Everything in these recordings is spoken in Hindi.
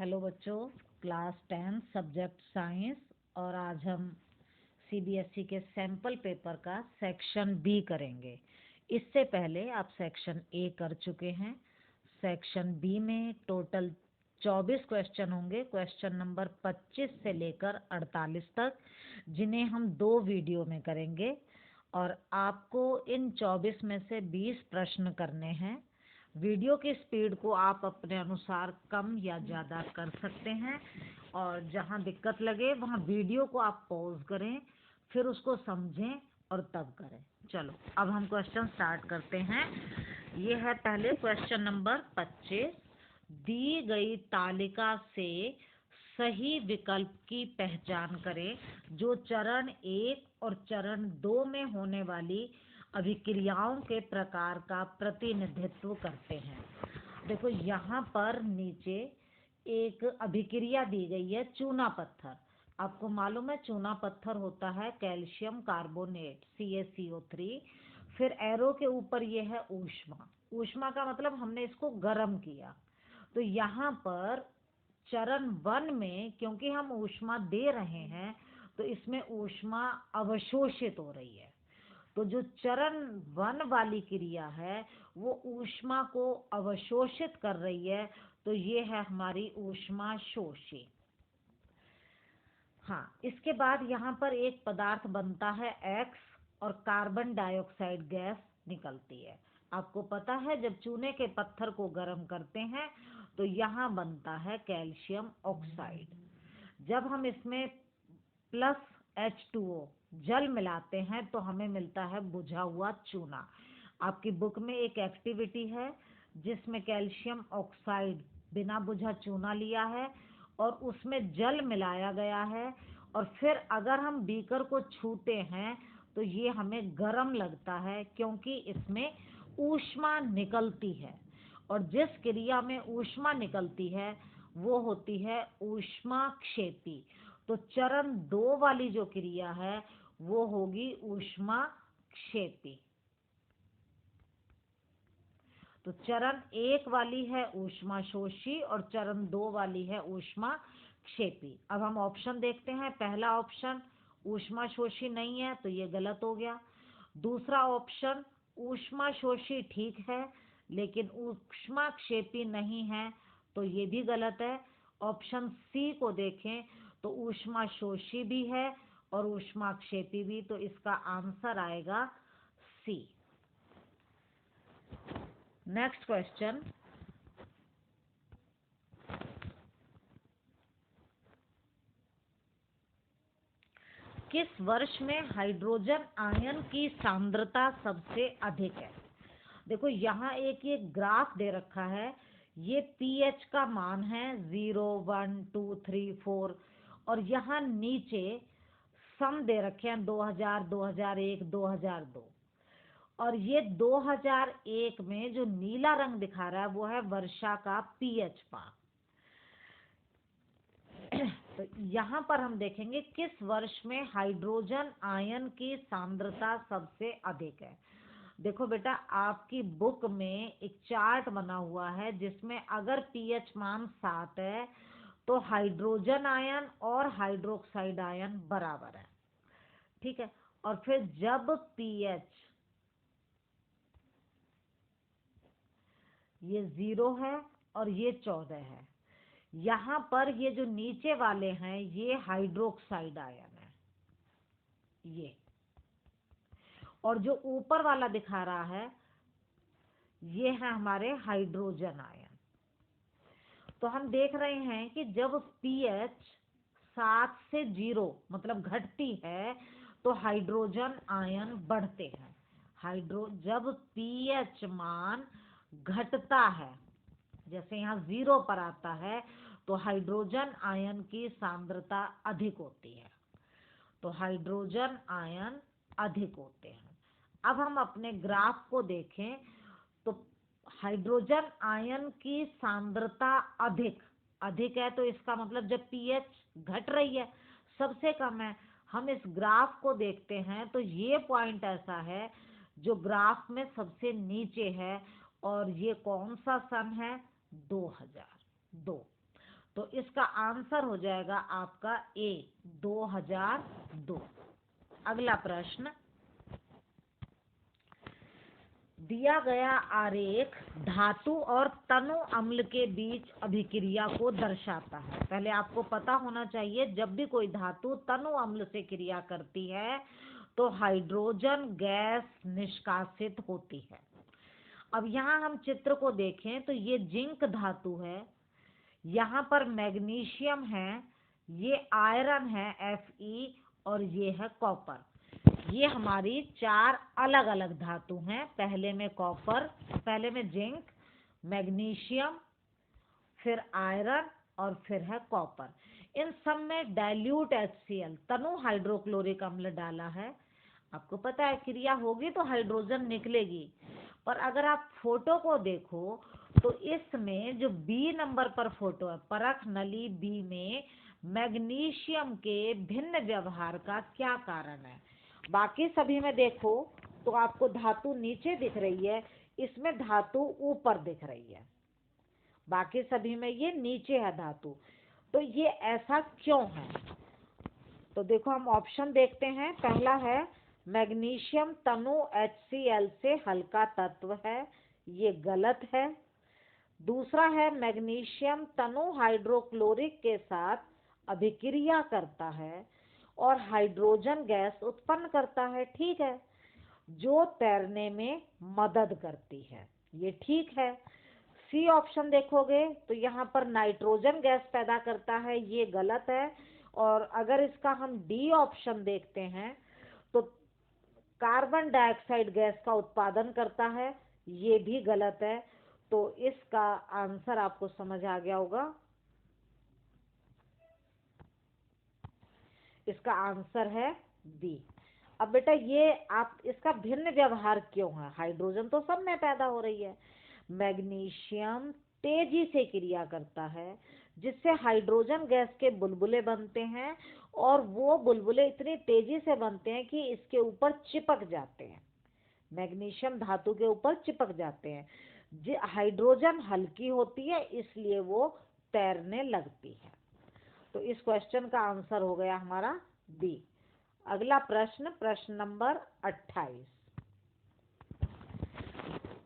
हेलो बच्चों, क्लास 10 सब्जेक्ट साइंस। और आज हम सीबीएसई के सैंपल पेपर का सेक्शन बी करेंगे। इससे पहले आप सेक्शन ए कर चुके हैं। सेक्शन बी में टोटल 24 क्वेश्चन होंगे, क्वेश्चन नंबर 25 से लेकर 48 तक, जिन्हें हम 2 वीडियो में करेंगे। और आपको इन 24 में से 20 प्रश्न करने हैं। वीडियो की स्पीड को आप अपने अनुसार कम या ज़्यादा कर सकते हैं, और जहाँ दिक्कत लगे वहाँ वीडियो को आप पॉज करें, फिर उसको समझें और तब करें। चलो अब हम क्वेश्चन स्टार्ट करते हैं। ये है पहले क्वेश्चन नंबर 25। दी गई तालिका से सही विकल्प की पहचान करें जो चरण 1 और चरण 2 में होने वाली अभिक्रियाओं के प्रकार का प्रतिनिधित्व करते हैं। देखो यहाँ पर नीचे एक अभिक्रिया दी गई है, चूना पत्थर। आपको मालूम है चूना पत्थर होता है कैल्शियम कार्बोनेट CaCO3। फिर एरो के ऊपर ये है ऊष्मा। ऊष्मा का मतलब हमने इसको गर्म किया। तो यहाँ पर चरण 1 में क्योंकि हम ऊष्मा दे रहे हैं तो इसमें ऊष्मा अवशोषित हो रही है। तो जो चरण 1 वाली क्रिया है वो ऊष्मा को अवशोषित कर रही है, तो ये है हमारी ऊष्मा शोषी। हाँ, इसके बाद यहाँ पर एक पदार्थ बनता है X और कार्बन डाइऑक्साइड गैस निकलती है। आपको पता है जब चूने के पत्थर को गर्म करते हैं तो यहाँ बनता है कैल्शियम ऑक्साइड। जब हम इसमें प्लस H2O जल मिलाते हैं तो हमें मिलता है बुझा हुआ चूना। आपकी बुक में एक एक्टिविटी है जिसमें कैल्शियम ऑक्साइड बिना बुझा चूना लिया है और उसमें जल मिलाया गया है, और फिर अगर हम बीकर को छूते हैं तो ये हमें गर्म लगता है क्योंकि इसमें ऊष्मा निकलती है। और जिस क्रिया में ऊष्मा निकलती है वो होती है ऊष्मा क्षेपी। तो चरण 2 वाली जो क्रिया है वो होगी ऊष्मा क्षेपी। तो चरण 1 वाली है ऊष्मा शोषी और चरण 2 वाली है ऊष्मा क्षेपी। अब हम ऑप्शन देखते हैं। पहला ऑप्शन ऊष्मा शोषी नहीं है तो ये गलत हो गया। दूसरा ऑप्शन ऊष्मा शोषी ठीक है लेकिन ऊष्मा क्षेपी नहीं है, तो ये भी गलत है। ऑप्शन सी को देखें तो ऊष्मा शोषी भी है और ऊष्मा क्षेपी भी, तो इसका आंसर आएगा सी। Next question. किस वर्ष में हाइड्रोजन आयन की सांद्रता सबसे अधिक है? देखो यहाँ एक ये ग्राफ दे रखा है। ये पीएच का मान है 0, 1, 2, 3, 4, और यहाँ नीचे सम दे रखे हैं 2000, 2001, 2002। और ये 2001 में जो नीला रंग दिखा रहा है वो है वर्षा का पीएच मान। तो यहाँ पर हम देखेंगे किस वर्ष में हाइड्रोजन आयन की सांद्रता सबसे अधिक है। देखो बेटा, आपकी बुक में एक चार्ट बना हुआ है जिसमें अगर पीएच मान 7 है तो हाइड्रोजन आयन और हाइड्रोक्साइड आयन बराबर है, ठीक है। और फिर जब पीएच ये 0 है और ये 14 है, यहाँ पर ये जो नीचे वाले हैं ये हाइड्रोक्साइड आयन है ये, और जो ऊपर वाला दिखा रहा है ये है हमारे हाइड्रोजन आयन। तो हम देख रहे हैं कि जब पीएच 7 से 0 मतलब घटती है तो हाइड्रोजन आयन बढ़ते हैं। जब पीएच मान घटता है, जैसे यहाँ 0 पर आता है, तो हाइड्रोजन आयन की सांद्रता अधिक होती है। तो हाइड्रोजन आयन अधिक होते हैं। अब हम अपने ग्राफ को देखें तो हाइड्रोजन आयन की सांद्रता अधिक है, तो इसका मतलब जब पीएच घट रही है, सबसे कम है। हम इस ग्राफ को देखते हैं तो ये पॉइंट ऐसा है जो ग्राफ में सबसे नीचे है, और ये कौन सा सन है? 2002। तो इसका आंसर हो जाएगा आपका ए 2002। अगला प्रश्न, दिया गया आरेख धातु और तनु अम्ल के बीच अभिक्रिया को दर्शाता है। पहले आपको पता होना चाहिए जब भी कोई धातु तनु अम्ल से क्रिया करती है तो हाइड्रोजन गैस निष्कासित होती है। अब यहाँ हम चित्र को देखें तो ये जिंक धातु है, यहाँ पर मैग्नीशियम है, ये आयरन है Fe और ये है कॉपर। ये हमारी 4 अलग अलग धातु हैं। पहले में कॉपर, पहले में जिंक, मैग्नीशियम, फिर आयरन और फिर है कॉपर। इन सब में डाइल्यूट HCl तनु हाइड्रोक्लोरिक अम्ल डाला है। आपको पता है क्रिया होगी तो हाइड्रोजन निकलेगी, पर अगर आप फोटो को देखो तो इसमें जो बी नंबर पर फोटो है, परख नली बी में मैग्नीशियम के भिन्न व्यवहार का क्या कारण है? बाकी सभी में देखो तो आपको धातु नीचे दिख रही है, इसमें धातु ऊपर दिख रही है। बाकी सभी में ये नीचे है धातु, तो ये ऐसा क्यों है? तो देखो हम ऑप्शन देखते हैं। पहला है मैग्नीशियम तनु HCl से हल्का तत्व है, ये गलत है। दूसरा है मैग्नीशियम तनु हाइड्रोक्लोरिक के साथ अभिक्रिया करता है और हाइड्रोजन गैस उत्पन्न करता है, ठीक है, जो तैरने में मदद करती है, ये ठीक है। सी ऑप्शन देखोगे तो यहाँ पर नाइट्रोजन गैस पैदा करता है, ये गलत है। और अगर इसका हम डी ऑप्शन देखते हैं तो कार्बन डाइऑक्साइड गैस का उत्पादन करता है, ये भी गलत है। तो इसका आंसर आपको समझ आ गया होगा, इसका आंसर है बी। अब बेटा ये आप इसका भिन्न व्यवहार क्यों है? हाइड्रोजन तो सब में पैदा हो रही है। मैग्नीशियम तेजी से क्रिया करता है जिससे हाइड्रोजन गैस के बुलबुले बनते हैं और वो बुलबुले इतनी तेजी से बनते हैं कि इसके ऊपर चिपक जाते हैं, मैग्नीशियम धातु के ऊपर चिपक जाते हैं। हाइड्रोजन हल्की होती है इसलिए वो तैरने लगती है। तो इस क्वेश्चन का आंसर हो गया हमारा बी। अगला प्रश्न, प्रश्न नंबर 28।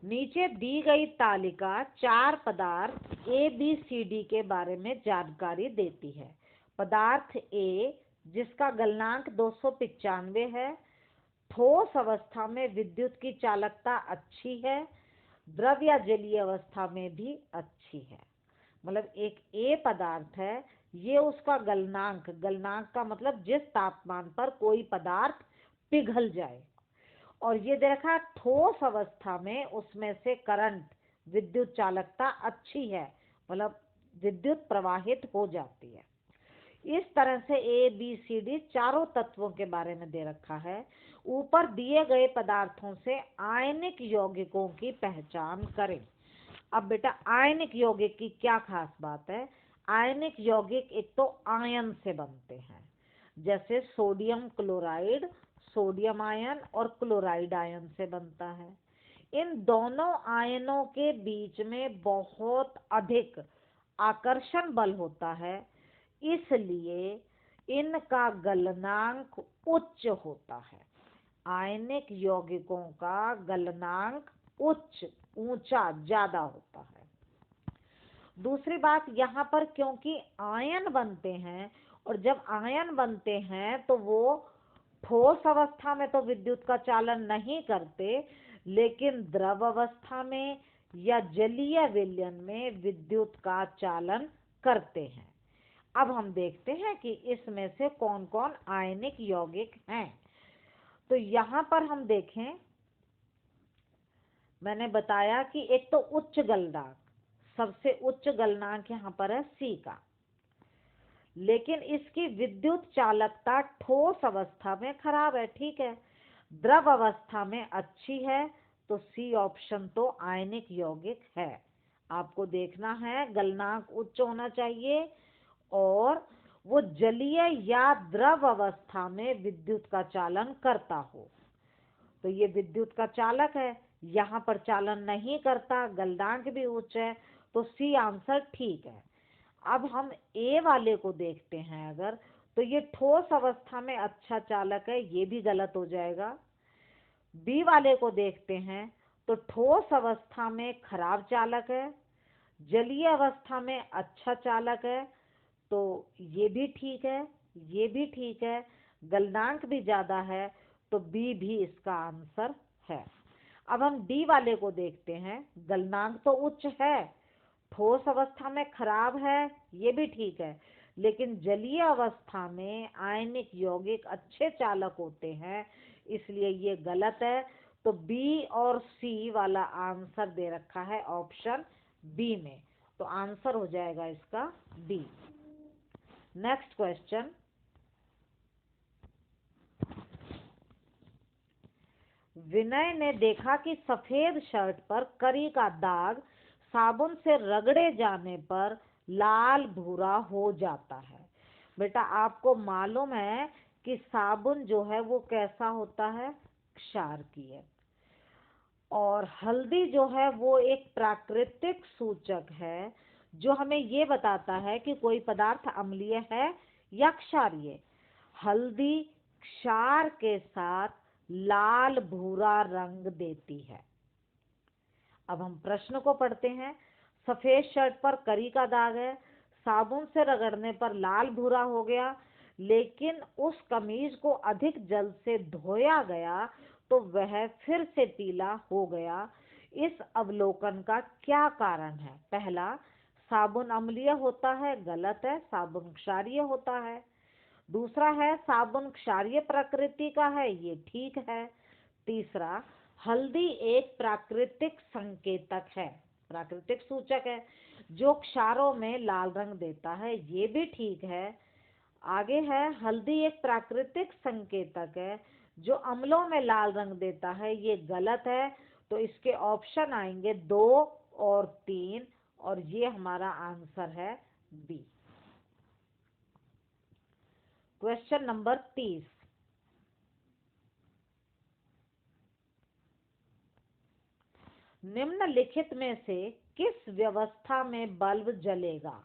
नीचे दी गई तालिका 4 पदार्थ ABCD के बारे में जानकारी देती है। पदार्थ A जिसका गलनांक 295 है, ठोस अवस्था में विद्युत की चालकता अच्छी है, द्रव या जलीय अवस्था में भी अच्छी है। मतलब एक A पदार्थ है, ये उसका गलनांक, गलनांक का मतलब जिस तापमान पर कोई पदार्थ पिघल जाए, और ये देखा ठोस अवस्था में उसमें से करंट, विद्युत चालकता अच्छी है, मतलब विद्युत प्रवाहित हो जाती है। इस तरह से ABCD चारों तत्वों के बारे में दे रखा है। ऊपर दिए गए पदार्थों से आयनिक यौगिकों की पहचान करें। अब बेटा आयनिक यौगिक की क्या खास बात है? आयनिक यौगिक एक तो आयन से बनते हैं, जैसे सोडियम क्लोराइड सोडियम आयन और क्लोराइड आयन से बनता है। इन दोनों आयनों के बीच में बहुत अधिक आकर्षण बल होता है, इसलिए इनका गलनांक उच्च होता है। आयनिक यौगिकों का गलनांक उच्च, ऊंचा, ज्यादा होता है। दूसरी बात यहाँ पर क्योंकि आयन बनते हैं, और जब आयन बनते हैं तो वो ठोस अवस्था में तो विद्युत का चालन नहीं करते, लेकिन द्रव अवस्था में या जलीय विलयन में विद्युत का चालन करते हैं। अब हम देखते हैं कि इसमें से कौन कौन आयनिक यौगिक हैं। तो यहाँ पर हम देखें, मैंने बताया कि एक तो उच्च गलनांक, सबसे उच्च गलनांक यहाँ पर है सी का, लेकिन इसकी विद्युत चालकता ठोस अवस्था में खराब है, ठीक है, द्रव अवस्था में अच्छी है, तो सी ऑप्शन तो आयनिक यौगिक है। आपको देखना है गलनांक उच्च होना चाहिए और वो जलीय या द्रव अवस्था में विद्युत का चालन करता हो। तो ये विद्युत का चालक है, यहाँ पर चालन नहीं करता, गलनांक भी उच्च है, तो सी आंसर ठीक है। अब हम ए वाले को देखते हैं अगर, तो ये ठोस अवस्था में अच्छा चालक है, ये भी गलत हो जाएगा। बी वाले को देखते हैं तो ठोस अवस्था में खराब चालक है, जलीय अवस्था में अच्छा चालक है, तो ये भी ठीक है, ये भी ठीक है, गलनांक भी ज्यादा है, तो बी भी इसका आंसर है। अब हम डी वाले को देखते हैं, गलनांक तो उच्च है, ठोस अवस्था में खराब है, ये भी ठीक है, लेकिन जलीय अवस्था में आयनिक यौगिक अच्छे चालक होते हैं, इसलिए ये गलत है। तो बी और सी वाला आंसर दे रखा है ऑप्शन बी में, तो आंसर हो जाएगा इसका बी। नेक्स्ट क्वेश्चन, विनय ने देखा कि सफेद शर्ट पर करी का दाग साबुन से रगड़े जाने पर लाल भूरा हो जाता है। बेटा आपको मालूम है कि साबुन जो है वो कैसा होता है, क्षारकीय, और हल्दी जो है वो एक प्राकृतिक सूचक है जो हमें ये बताता है कि कोई पदार्थ अम्लीय है या क्षारीय। हल्दी क्षार के साथ लाल भूरा रंग देती है। अब हम प्रश्न को पढ़ते हैं। सफेद शर्ट पर करी का दाग है, साबुन से रगड़ने पर लाल भूरा हो गया, लेकिन उस कमीज को अधिक जल से धोया गया तो वह फिर से पीला हो गया। इस अवलोकन का क्या कारण है? पहला, साबुन अम्लीय होता है, गलत है, साबुन क्षारीय होता है। दूसरा है, साबुन क्षारीय प्रकृति का है, ये ठीक है। तीसरा, हल्दी एक प्राकृतिक संकेतक है, प्राकृतिक सूचक है जो क्षारों में लाल रंग देता है, ये भी ठीक है। आगे है, हल्दी एक प्राकृतिक संकेतक है जो अम्लों में लाल रंग देता है, ये गलत है। तो इसके ऑप्शन आएंगे 2 और 3, और ये हमारा आंसर है बी। क्वेश्चन नंबर 30, निम्नलिखित में से किस व्यवस्था में बल्ब जलेगा?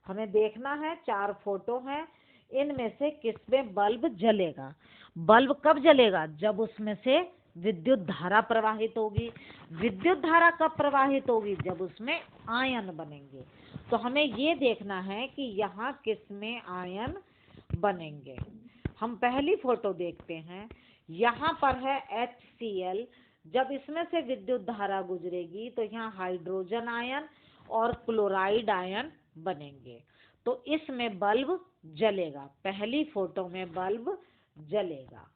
हमें देखना है, 4 फोटो हैं, इनमें से किसमें बल्ब जलेगा? बल्ब कब जलेगा? जब उसमें से विद्युत धारा प्रवाहित होगी। विद्युत धारा कब प्रवाहित होगी? जब उसमें आयन बनेंगे। तो हमें ये देखना है कि यहाँ किसमें आयन बनेंगे। हम पहली फोटो देखते हैं, यहाँ पर है HCl। जब इसमें से विद्युत धारा गुजरेगी तो यहाँ हाइड्रोजन आयन और क्लोराइड आयन बनेंगे, तो इसमें बल्ब जलेगा। पहली फोटो में बल्ब जलेगा।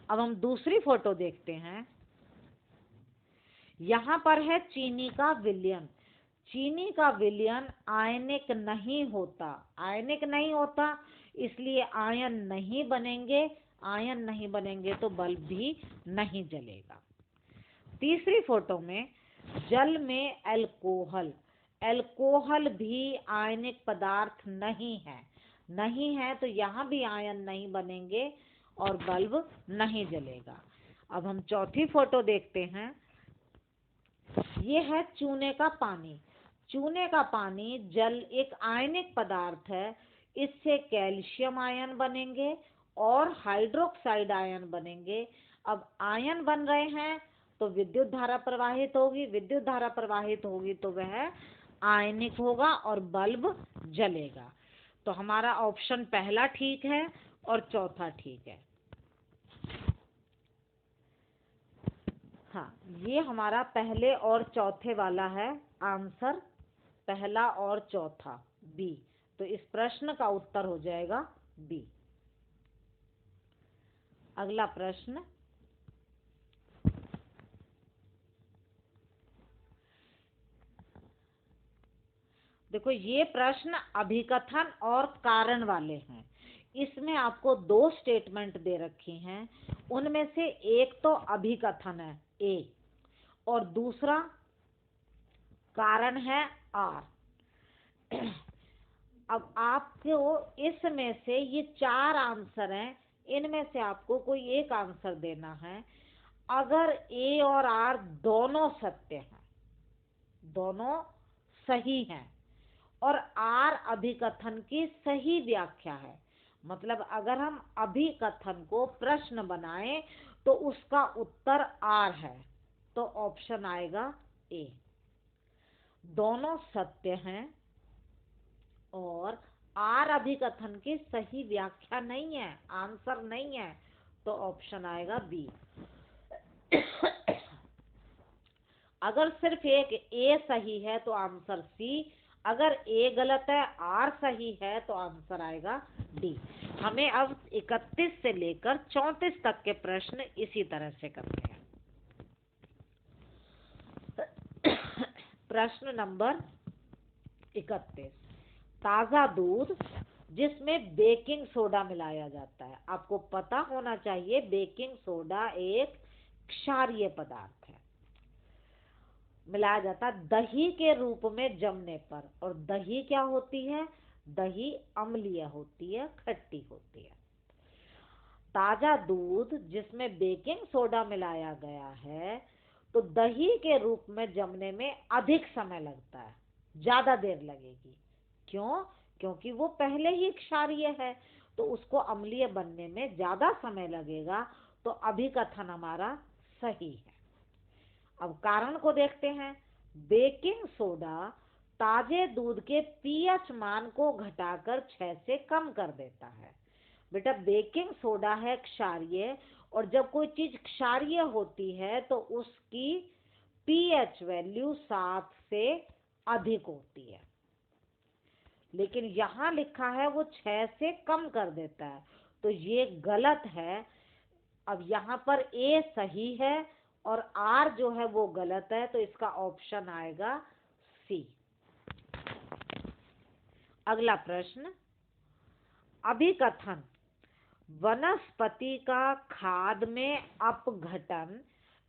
अब हम दूसरी फोटो देखते हैं। यहाँ पर है चीनी का विलयन। चीनी का विलयन आयनिक नहीं होता, आयनिक नहीं होता, इसलिए आयन नहीं बनेंगे। आयन नहीं बनेंगे तो बल्ब भी नहीं जलेगा। तीसरी फोटो में जल में अल्कोहल, अल्कोहल भी आयनिक पदार्थ नहीं है, नहीं है, तो यहाँ भी आयन नहीं बनेंगे और बल्ब नहीं जलेगा। अब हम चौथी फोटो देखते हैं। ये है चूने का पानी। चूने का पानी जल एक आयनिक पदार्थ है, इससे कैल्शियम आयन बनेंगे और हाइड्रोक्साइड आयन बनेंगे। अब आयन बन रहे हैं तो विद्युत धारा प्रवाहित होगी, विद्युत धारा प्रवाहित होगी तो वह आयनिक होगा और बल्ब जलेगा। तो हमारा ऑप्शन पहला ठीक है और चौथा ठीक है। हाँ, ये हमारा पहले और चौथे वाला है आंसर, पहला और चौथा बी। तो इस प्रश्न का उत्तर हो जाएगा बी। अगला प्रश्न, देखो ये प्रश्न अभिकथन और कारण वाले हैं। इसमें आपको 2 स्टेटमेंट दे रखी हैं, उनमें से एक तो अभिकथन है ए और दूसरा कारण है आर। अब आपको इसमें से ये 4 आंसर हैं, इनमें से आपको कोई एक आंसर देना है। अगर ए और आर दोनों सत्य हैं दोनों सही हैं। और आर अभिकथन की सही व्याख्या है। मतलब अगर हम अभिकथन को प्रश्न बनाएं तो उसका उत्तर आर है, तो ऑप्शन आएगा ए। दोनों सत्य हैं और आर अभिकथन की सही व्याख्या नहीं है, आंसर नहीं है, तो ऑप्शन आएगा बी। अगर सिर्फ एक ए सही है तो आंसर सी, अगर ए गलत है आर सही है तो आंसर आएगा डी। हमें अब 31 से लेकर 34 तक के प्रश्न इसी तरह से करते हैं। प्रश्न नंबर 31, ताजा दूध जिसमें बेकिंग सोडा मिलाया जाता है। आपको पता होना चाहिए बेकिंग सोडा एक क्षारीय पदार्थ है, मिलाया जाता है दही के रूप में जमने पर। और दही क्या होती है? दही अम्लीय होती है, खट्टी होती है। ताजा दूध जिसमें बेकिंग सोडा मिलाया गया है तो दही के रूप में जमने में अधिक समय लगता है, ज्यादा देर लगेगी। क्यों? क्योंकि वो पहले ही क्षारीय है, तो उसको अम्लीय बनने में ज्यादा समय लगेगा। तो अभिकथन हमारा सही है। अब कारण को देखते हैं। बेकिंग सोडा ताजे दूध के पीएच मान को घटाकर 6 से कम कर देता है। बेटा बेकिंग सोडा है क्षारीय, और जब कोई चीज क्षारीय होती है तो उसकी पीएच वैल्यू 7 से अधिक होती है, लेकिन यहाँ लिखा है वो 6 से कम कर देता है, तो ये गलत है। अब यहाँ पर ए सही है और आर जो है वो गलत है, तो इसका ऑप्शन आएगा सी। अगला प्रश्न, अभिकथन वनस्पति का खाद में अपघटन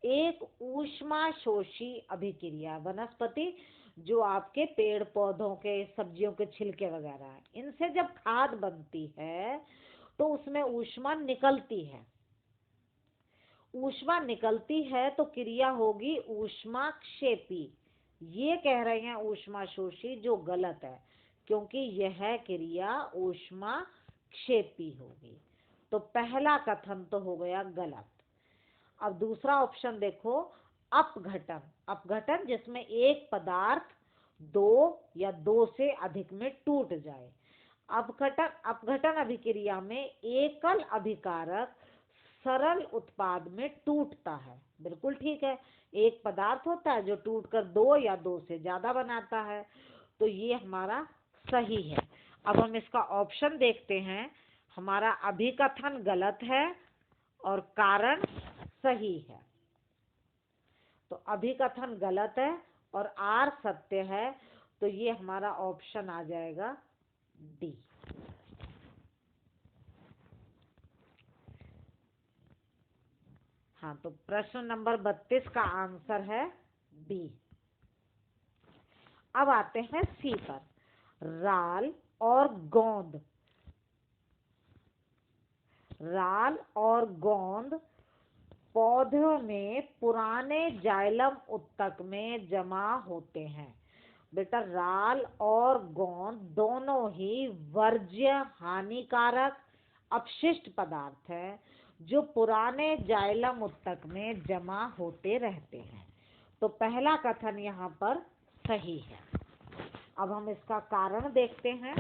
एक ऊष्माशोषी अभिक्रिया। वनस्पति जो आपके पेड़ पौधों के, सब्जियों के छिलके वगैरह है, इनसे जब खाद बनती है तो उसमें ऊष्मा निकलती है। ऊष्मा निकलती है तो क्रिया होगी ऊष्माक्षेपी। ये कह रहे हैं ऊष्माशोषी, जो गलत है, क्योंकि यह क्रिया ऊष्माक्षेपी होगी। तो पहला कथन तो हो गया गलत। अब दूसरा ऑप्शन देखो, अपघटन। अपघटन जिसमें एक पदार्थ दो या दो से अधिक में टूट जाए। अपघटन अभिक्रिया में एकल अभिकारक सरल उत्पाद में टूटता है। बिल्कुल ठीक है, एक पदार्थ होता है जो टूटकर दो या दो से ज्यादा बनाता है, तो ये हमारा सही है। अब हम इसका ऑप्शन देखते हैं। हमारा अभिकथन गलत है और कारण सही है। तो अभिकथन गलत है और आर सत्य है, तो ये हमारा ऑप्शन आ जाएगा डी। हाँ, तो प्रश्न नंबर 32 का आंसर है बी। अब आते हैं सी पर, राल और गोंद। राल और गोंद पौधों में पुराने जाइलम उत्तक में जमा होते हैं। बेटा राल और गोंद दोनों ही वर्ज्य हानिकारक अपशिष्ट पदार्थ हैं जो पुराने जाइलम उत्तक में जमा होते रहते हैं। तो पहला कथन यहाँ पर सही है। अब हम इसका कारण देखते हैं।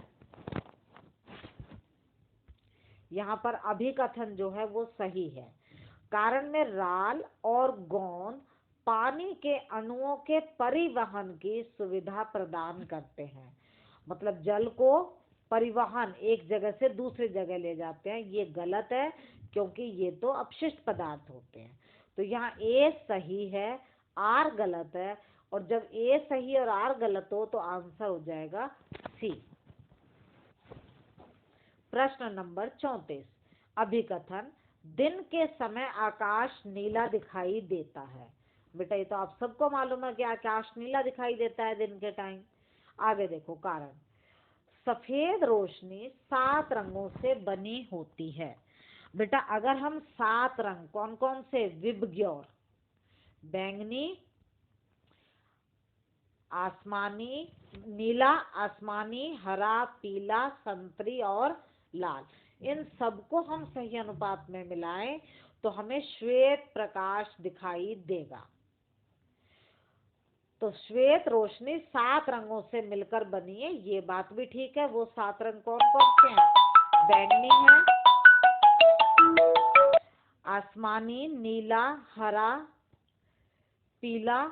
यहाँ पर अभिकथन जो है वो सही है। कारण में राल और गोंद पानी के अणुओं के परिवहन की सुविधा प्रदान करते हैं। मतलब जल को परिवहन एक जगह से दूसरी जगह ले जाते हैं। ये गलत है, क्योंकि ये तो अपशिष्ट पदार्थ होते हैं। तो यहाँ ए सही है, आर गलत है, और जब ए सही और आर गलत हो तो आंसर हो जाएगा सी। प्रश्न नंबर 34, अभिकथन दिन के समय आकाश नीला दिखाई देता है। बेटा ये तो आप सबको मालूम है कि आकाश नीला दिखाई देता है दिन के टाइम। आगे देखो कारण, सफेद रोशनी 7 रंगों से बनी होती है। बेटा अगर हम 7 रंग कौन कौन से, विबग्योर, बैंगनी, आसमानी, नीला, आसमानी, हरा, पीला, संतरी और लाल, इन सबको हम सही अनुपात में मिलाएं तो हमें श्वेत प्रकाश दिखाई देगा। तो श्वेत रोशनी 7 रंगों से मिलकर बनी है, ये बात भी ठीक है। वो 7 रंग कौन कौन से हैं? बैंगनी है, आसमानी, नीला, हरा, पीला,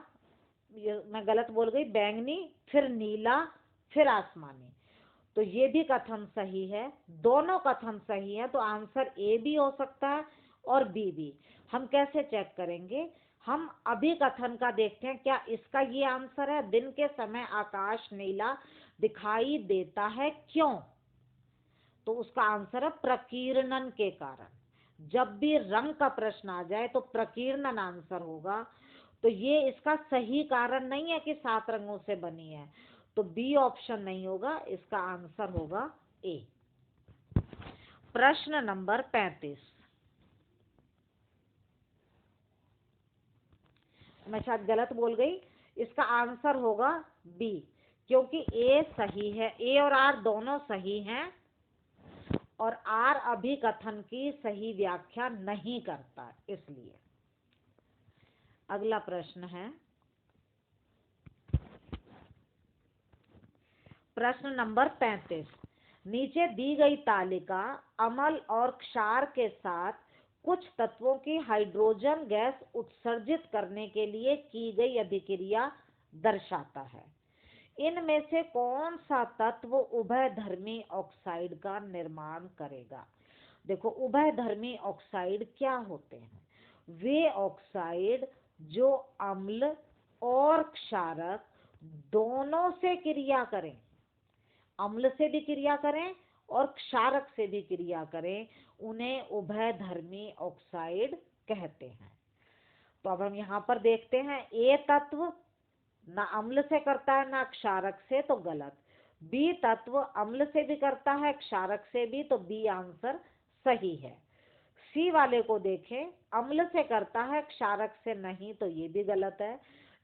मैं गलत बोल गई, बैंगनी, फिर नीला, फिर आसमानी। तो ये भी कथन सही है, दोनों कथन सही है, तो आंसर ए भी हो सकता है और बी भी। हम कैसे चेक करेंगे? हम अभी कथन का देखते हैं, क्या इसका ये आंसर है? दिन के समय आकाश नीला दिखाई देता है, क्यों? तो उसका आंसर है प्रकीर्णन के कारण। जब भी रंग का प्रश्न आ जाए तो प्रकीर्णन आंसर होगा। तो ये इसका सही कारण नहीं है कि 7 रंगों से बनी है, तो बी ऑप्शन नहीं होगा, इसका आंसर होगा ए। प्रश्न नंबर 35, मैं शायद गलत बोल गई, इसका आंसर होगा बी, क्योंकि ए सही है, ए और आर दोनों सही हैं और आर अभिकथन की सही व्याख्या नहीं करता, इसलिए। अगला प्रश्न है प्रश्न नंबर 35। नीचे दी गई तालिका अम्ल और क्षार के साथ कुछ तत्वों की हाइड्रोजन गैस उत्सर्जित करने के लिए की गई अभिक्रिया दर्शाता है। इनमें से कौन सा तत्व उभयधर्मी ऑक्साइड का निर्माण करेगा? देखो, उभयधर्मी ऑक्साइड क्या होते हैं? वे ऑक्साइड जो अम्ल और क्षारक दोनों से क्रिया करें, अम्ल से भी क्रिया करें और क्षारक से भी क्रिया करें, उन्हें उभयधर्मी ऑक्साइड कहते हैं। तो अब हम यहाँ पर देखते हैं, ए तत्व ना अम्ल से करता है ना क्षारक से, तो गलत। बी तत्व अम्ल से भी करता है क्षारक से भी, तो बी आंसर सही है। सी वाले को देखें, अम्ल से करता है क्षारक से नहीं, तो ये भी गलत है।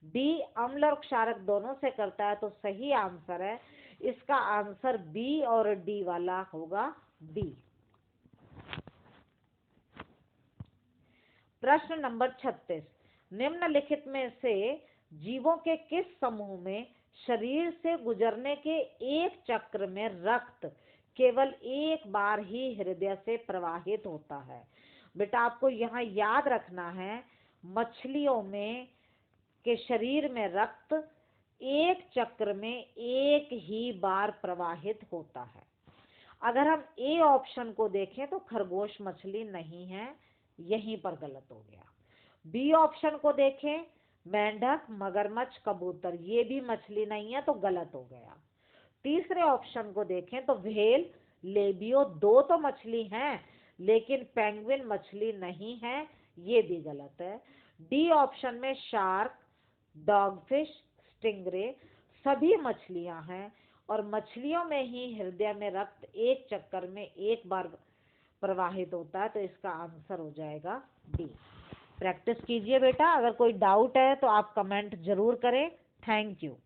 डी अम्ल और क्षारक दोनों से करता है, तो सही आंसर है। इसका आंसर बी और डी वाला होगा, बी। प्रश्न नंबर 36। निम्नलिखित में से जीवों के किस समूह में शरीर से गुजरने के एक चक्र में रक्त केवल एक बार ही हृदय से प्रवाहित होता है? बेटा, आपको यहाँ याद रखना है, मछलियों में के शरीर में रक्त एक चक्र में एक ही बार प्रवाहित होता है। अगर हम ए ऑप्शन को देखें तो खरगोश मछली नहीं है, यहीं पर गलत हो गया। बी ऑप्शन को देखें, मेंढक, मगरमच्छ, कबूतर, ये भी मछली नहीं है, तो गलत हो गया। तीसरे ऑप्शन को देखें तो व्हेल, लेबियो, दो तो मछली हैं लेकिन पेंगुइन मछली नहीं है, ये भी गलत है। डी ऑप्शन में शार्क, डॉगफिश, स्टिंगरे सभी मछलियां हैं और मछलियों में ही हृदय में रक्त एक चक्कर में एक बार प्रवाहित होता है, तो इसका आंसर हो जाएगा डी। प्रैक्टिस कीजिए बेटा, अगर कोई डाउट है तो आप कमेंट जरूर करें। Thank you.